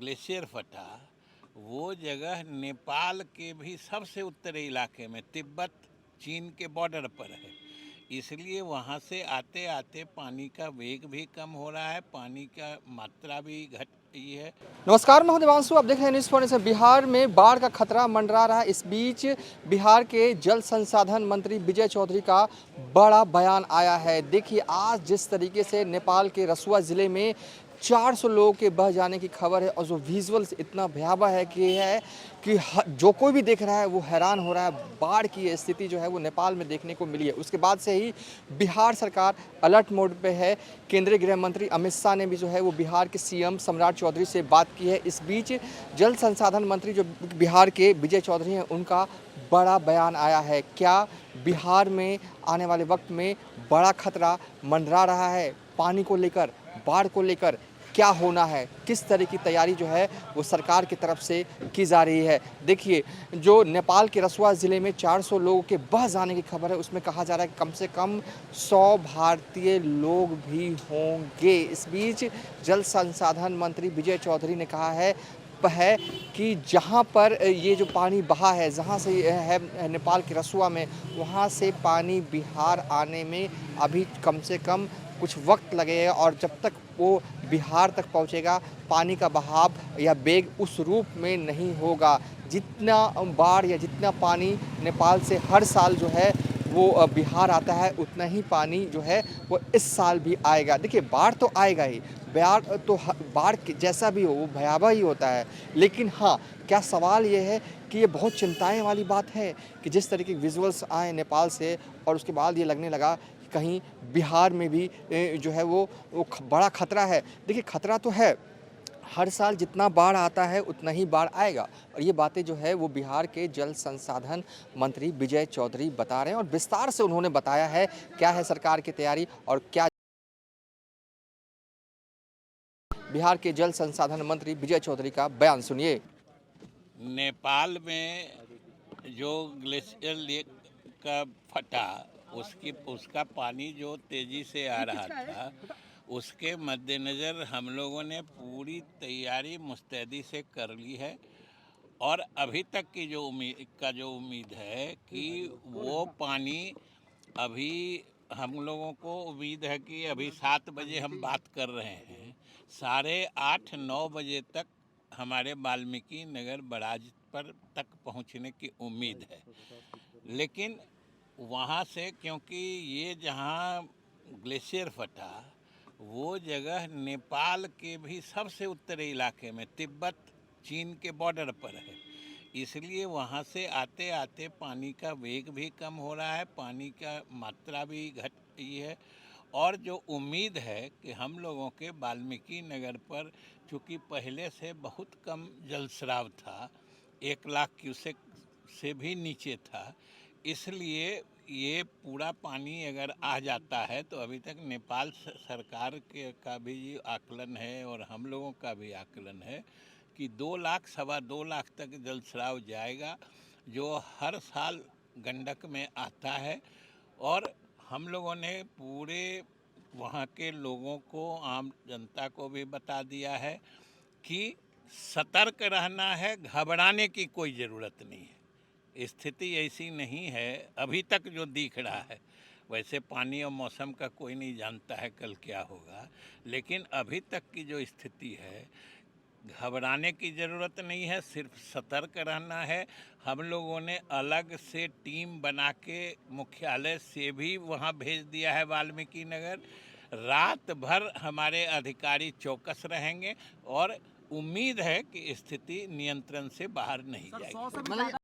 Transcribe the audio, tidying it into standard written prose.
Glacier फटा वो जगह नेपाल के भी सबसे उत्तरी इलाके में तिब्बत चीन के बॉर्डर पर है, इसलिए वहाँ से आते आते पानी का वेग भी कम हो रहा है, पानी का मात्रा भी घट रही है। नमस्कार, मैं हूं देवांशु। आप देख रहे हैं न्यूज़ फॉर नेशन। बिहार में बाढ़ का खतरा मंडरा रहा है। इस बीच बिहार के जल संसाधन मंत्री विजय चौधरी का बड़ा बयान आया है। देखिए, आज जिस तरीके से नेपाल के रसुआ ज़िले में 400 लोगों के बह जाने की खबर है और जो विजुअल्स इतना भयावह है कि जो कोई भी देख रहा है वो हैरान हो रहा है। बाढ़ की स्थिति जो है वो नेपाल में देखने को मिली है। उसके बाद से ही बिहार सरकार अलर्ट मोड पे है। केंद्रीय गृह मंत्री अमित शाह ने भी जो है वो बिहार के सीएम सम्राट चौधरी से बात की है। इस बीच जल संसाधन मंत्री जो बिहार के विजय चौधरी हैं, उनका बड़ा बयान आया है। क्या बिहार में आने वाले वक्त में बड़ा खतरा मंडरा रहा है? पानी को लेकर, बाढ़ को लेकर क्या होना है, किस तरह की तैयारी जो है वो सरकार की तरफ से की जा रही है। देखिए, जो नेपाल के रसुआ ज़िले में 400 लोगों के बह जाने की खबर है, उसमें कहा जा रहा है कि कम से कम 100 भारतीय लोग भी होंगे। इस बीच जल संसाधन मंत्री विजय चौधरी ने कहा है कि जहां पर ये जो पानी बहा है, जहां से है नेपाल के रसुआ में, वहां से पानी बिहार आने में अभी कम से कम कुछ वक्त लगेगा और जब तक वो बिहार तक पहुंचेगा, पानी का बहाव या वेग उस रूप में नहीं होगा। जितना बाढ़ या जितना पानी नेपाल से हर साल जो है वो बिहार आता है, उतना ही पानी जो है वो इस साल भी आएगा। देखिए, बाढ़ तो आएगा ही, बाढ़ जैसा भी हो वो भयावह ही होता है। लेकिन हाँ, क्या सवाल ये है कि ये बहुत चिंताएं वाली बात है कि जिस तरह के विजुअल्स आए नेपाल से और उसके बाद ये लगने लगा कि कहीं बिहार में भी जो है वो बड़ा खतरा है। देखिए, खतरा तो है, हर साल जितना बाढ़ आता है उतना ही बाढ़ आएगा। और ये बातें जो है वो बिहार के जल संसाधन मंत्री विजय चौधरी बता रहे हैं और विस्तार से उन्होंने बताया है क्या है सरकार की तैयारी और क्या। बिहार के जल संसाधन मंत्री विजय चौधरी का बयान सुनिए। नेपाल में जो ग्लेशियर लेक का फटा उसका पानी जो तेजी से आ रहा था, उसके मद्देनज़र हम लोगों ने पूरी तैयारी मुस्तैदी से कर ली है और अभी तक की जो उम्मीद है कि वो पानी अभी हम लोगों को उम्मीद है कि अभी 7 बजे हम बात कर रहे हैं, 8:30-9 बजे तक हमारे वाल्मीकि नगर बराज पर तक पहुंचने की उम्मीद है। लेकिन वहाँ से, क्योंकि ये जहाँ ग्लेशियर फटा वो जगह नेपाल के भी सबसे उत्तरी इलाके में तिब्बत चीन के बॉर्डर पर है, इसलिए वहाँ से आते आते पानी का वेग भी कम हो रहा है, पानी का मात्रा भी घट रही है। और जो उम्मीद है कि हम लोगों के वाल्मीकि नगर पर, चूँकि पहले से बहुत कम जलस्राव था, 1 लाख क्यूसेक से भी नीचे था, इसलिए ये पूरा पानी अगर आ जाता है तो अभी तक नेपाल सरकार का भी आकलन है और हम लोगों का भी आकलन है कि 2 लाख सवा 2 लाख तक जलस्राव जाएगा, जो हर साल गंडक में आता है। और हम लोगों ने पूरे वहाँ के लोगों को, आम जनता को भी बता दिया है कि सतर्क रहना है, घबराने की कोई ज़रूरत नहीं है। स्थिति ऐसी नहीं है अभी तक जो दिख रहा है। वैसे पानी और मौसम का कोई नहीं जानता है कल क्या होगा, लेकिन अभी तक की जो स्थिति है, घबराने की ज़रूरत नहीं है, सिर्फ सतर्क रहना है। हम लोगों ने अलग से टीम बना के मुख्यालय से भी वहाँ भेज दिया है वाल्मीकि नगर। रात भर हमारे अधिकारी चौकस रहेंगे और उम्मीद है कि स्थिति नियंत्रण से बाहर नहीं जाएगी। मतलब